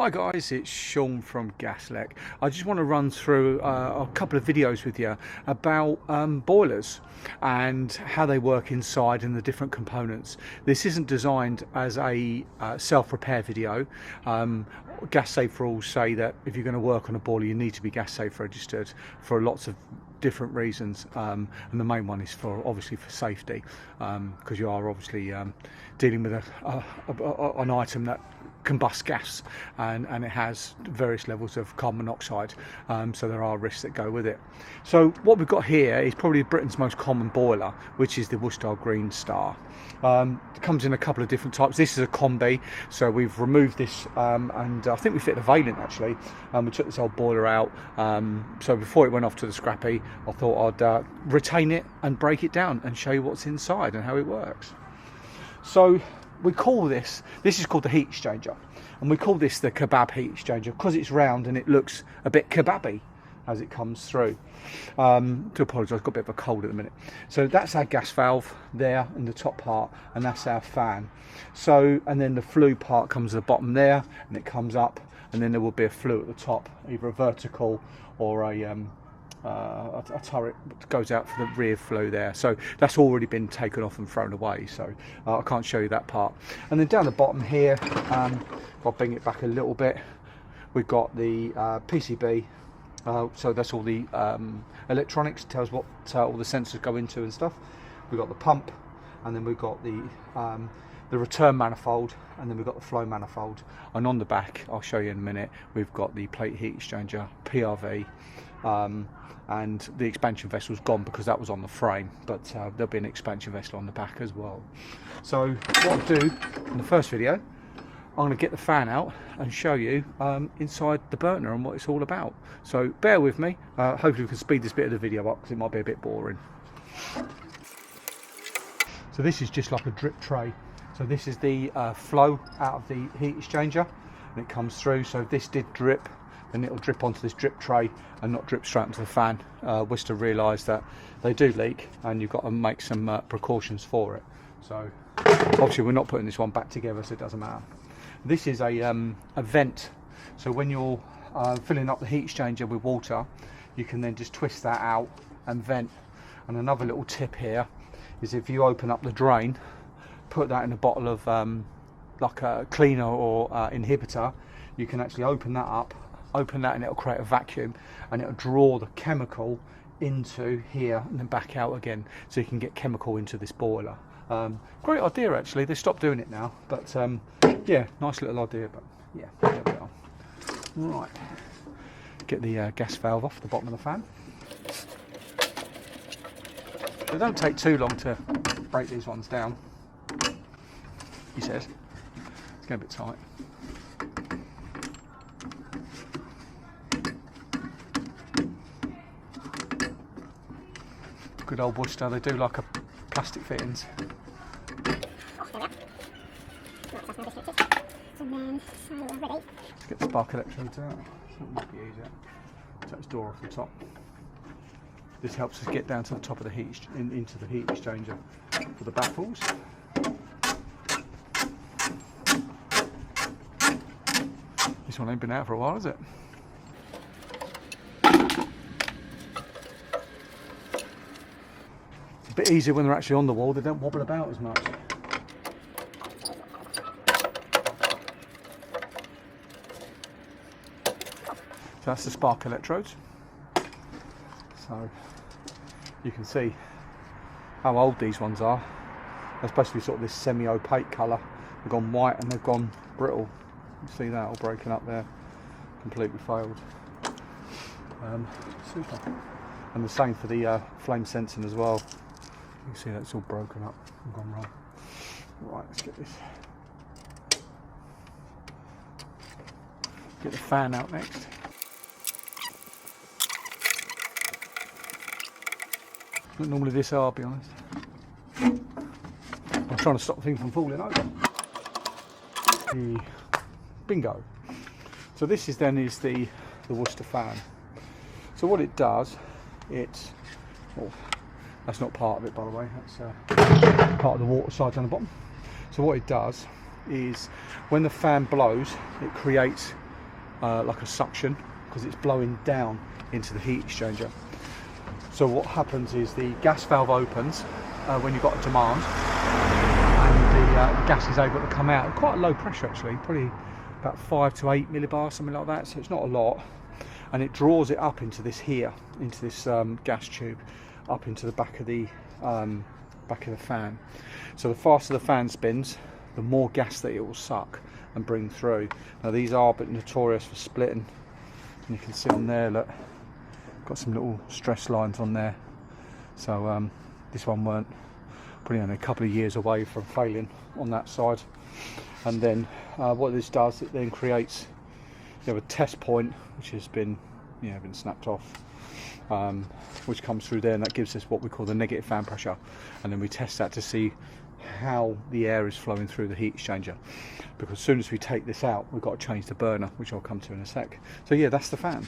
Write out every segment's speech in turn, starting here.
Hi guys, it's Sean from Gaslec. I just want to run through a couple of videos with you about boilers and how they work inside and the different components. This isn't designed as a self-repair video. Gas safe rules say that if you're going to work on a boiler you need to be gas safe registered for lots of different reasons, and the main one is obviously for safety, because you are obviously dealing with an item that combust gas, and it has various levels of carbon monoxide, so there are risks that go with it. So what we've got here is probably Britain's most common boiler, which is the Worcester Greenstar. It comes in a couple of different types. This is a combi, so we've removed this, and I think we fit the Valent actually, and we took this old boiler out, so before it went off to the scrappy I thought I'd retain it and break it down and show you what's inside and how it works. So we call this is called the heat exchanger, and we call this the kebab heat exchanger because it's round and it looks a bit kebabby as it comes through. Do apologise, I've got a bit of a cold at the minute. So that's our gas valve there in the top part, and that's our fan. So, and then the flue part comes at the bottom there, and it comes up, and then there will be a flue at the top, either a vertical or a turret that goes out for the rear flue there. So that's already been taken off and thrown away, so I can't show you that part. And then down the bottom here, I'll bring it back a little bit, we've got the PCB, so that's all the electronics, tells what all the sensors go into and stuff. We've got the pump, and then we've got the return manifold, and then we've got the flow manifold, and on the back, I'll show you in a minute, we've got the plate heat exchanger, PRV, and the expansion vessel's gone because that was on the frame, but there'll be an expansion vessel on the back as well. So what I'll do in the first video, I'm going to get the fan out and show you inside the burner and what it's all about. So bear with me, hopefully we can speed this bit of the video up because it might be a bit boring. So this is just like a drip tray. So this is the flow out of the heat exchanger, and it comes through. So if this did drip, then it'll drip onto this drip tray and not drip straight into the fan. Worcester realised that they do leak and you've got to make some precautions for it. So obviously we're not putting this one back together, so it doesn't matter. This is a vent, so when you're filling up the heat exchanger with water, you can then just twist that out and vent. And another little tip here is if you open up the drain, put that in a bottle of like a cleaner or inhibitor, you can actually open that up, and it'll create a vacuum, and it'll draw the chemical into here and then back out again, so you can get chemical into this boiler. Great idea actually. They stopped doing it now, but yeah, nice little idea. But yeah, there we are. Right, get the gas valve off the bottom of the fan. They don't take too long to break these ones down, he says. It's getting a bit tight. Good old Worcester, they do like a plastic fittings. Let's get the spark electrodes out. That might be easier. Take this door off the top. This helps us get down to the top of the heat, into the heat exchanger for the baffles. This one ain't been out for a while, has it? It's a bit easier when they're actually on the wall, they don't wobble about as much. So that's the spark electrodes. So you can see how old these ones are. They're supposed to be sort of this semi-opaque colour. They've gone white and they've gone brittle. You see that all breaking up there, completely failed. Super. And the same for the flame sensing as well. You can see that's all broken up and gone wrong. Right, let's get this. Get the fan out next. Not normally this hard, I'll be honest. I'm trying to stop things from falling over. Bingo. So this is the Worcester fan. So what it does, that's not part of it by the way, that's part of the water side down the bottom. So what it does is when the fan blows, it creates like a suction, because it's blowing down into the heat exchanger. So what happens is the gas valve opens when you've got a demand, and the gas is able to come out at quite a low pressure, actually, probably about 5 to 8 millibars, something like that, so it's not a lot, and it draws it up into this here, into this gas tube, up into the back of the fan. So the faster the fan spins, the more gas that it will suck and bring through. Now these are a bit notorious for splitting, and you can see on there, look, got some little stress lines on there. So this one weren't, probably only a couple of years away from failing on that side. And then what this does, it then creates, you have a test point which has been, been snapped off, which comes through there, and that gives us what we call the negative fan pressure, and then we test that to see how the air is flowing through the heat exchanger, because as soon as we take this out, we've got to change the burner, which I'll come to in a sec. So yeah, that's the fan.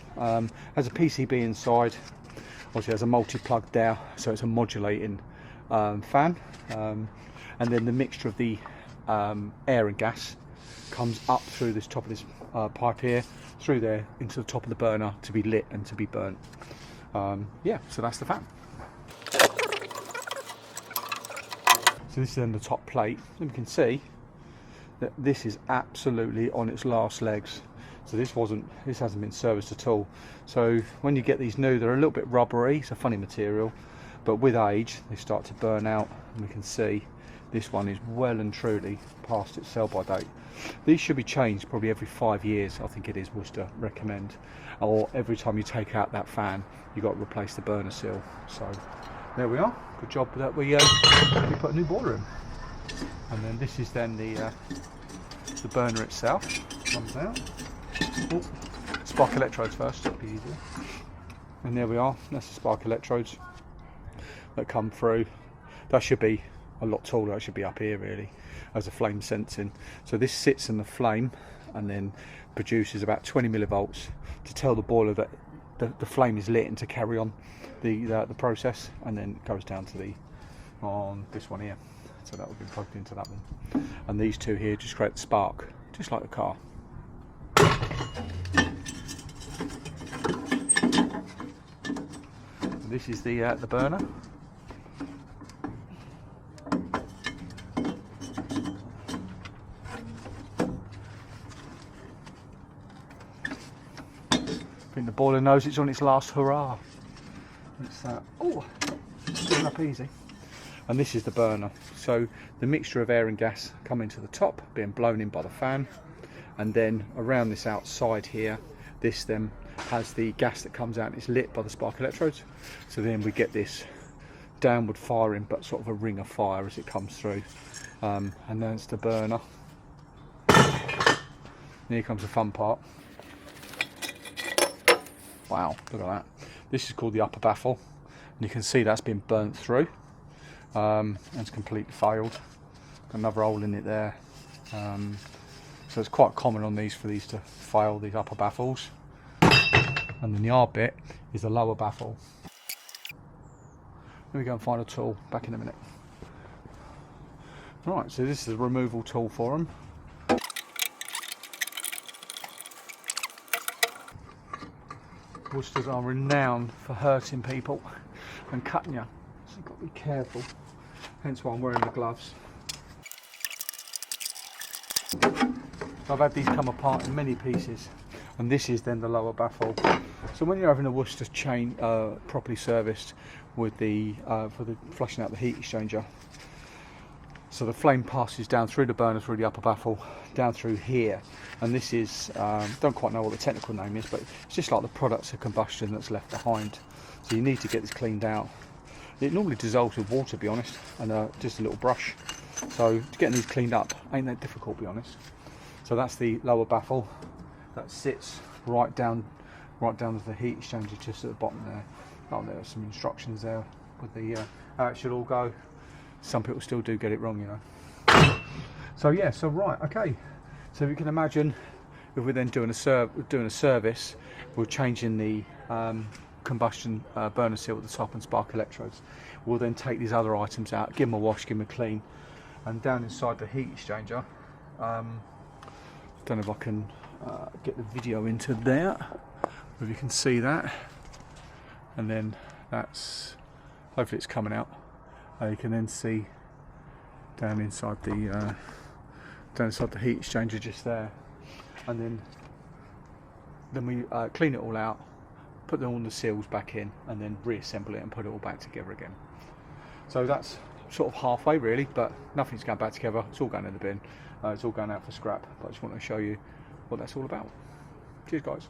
Has a PCB inside, obviously has a multi-plug there, so it's a modulating fan, and then the mixture of the air and gas comes up through this top of this pipe here, through there into the top of the burner to be lit and to be burnt. Yeah, so that's the fan. So this is then the top plate, and you can see that this is absolutely on its last legs. So this hasn't been serviced at all. So when you get these new, they're a little bit rubbery, it's a funny material, but with age they start to burn out, and we can see this one is well and truly past its sell-by date. These should be changed probably every 5 years, I think it is, Worcester recommend, or every time you take out that fan you've got to replace the burner seal. So there we are, good job that we put a new boiler in. And then this is then the burner itself, comes out. Oh, spark electrodes first, it'll be easier. And there we are, that's the spark electrodes that come through. That should be a lot taller, it should be up here really, as a flame sensing. So this sits in the flame and then produces about 20 millivolts to tell the boiler that the flame is lit and to carry on the process, and then it goes down to on this one here. So that will be plugged into that one. And these two here just create the spark, just like the car. And this is the burner. I think the boiler knows it's on its last hurrah. It's going up easy. And this is the burner. So the mixture of air and gas coming to the top, being blown in by the fan, and then around this outside here, this then has the gas that comes out and it's lit by the spark electrodes. So then we get this downward firing, but sort of a ring of fire as it comes through. And there's the burner. And here comes the fun part. Wow, look at that. This is called the upper baffle, and you can see that's been burnt through, and it's completely failed. Got another hole in it there. So it's quite common on these for these to fail, these upper baffles. And then the hard bit is the lower baffle. Let me go and find a tool, back in a minute. Right, so this is a removal tool for them. Worcesters are renowned for hurting people and cutting you, so you've got to be careful, hence why I'm wearing the gloves. So I've had these come apart in many pieces, and this is then the lower baffle. So when you're having a Worcester chain properly serviced with the for the flushing out the heat exchanger, so the flame passes down through the burner, through the upper baffle, down through here, and this is, don't quite know what the technical name is, but it's just like the products of combustion that's left behind. So you need to get this cleaned out. It normally dissolves with water, to be honest, and just a little brush. So getting these cleaned up ain't that difficult, to be honest. So that's the lower baffle that sits right down to the heat exchanger, just at the bottom there. Oh, there's some instructions there with the how it should all go. Some people still do get it wrong, you know. So yeah, so right, okay. So you can imagine if we're then doing a service, we're changing the combustion burner seal at the top and spark electrodes. We'll then take these other items out, give them a wash, give them a clean, and down inside the heat exchanger. Don't know if I can get the video into there, if you can see that, and then that's, hopefully it's coming out. You can then see down inside the heat exchanger just there, and then we clean it all out, put all the seals back in, and then reassemble it and put it all back together again. So that's sort of halfway really, but nothing's going back together. It's all going in the bin. It's all going out for scrap, but I just want to show you what that's all about. Cheers guys.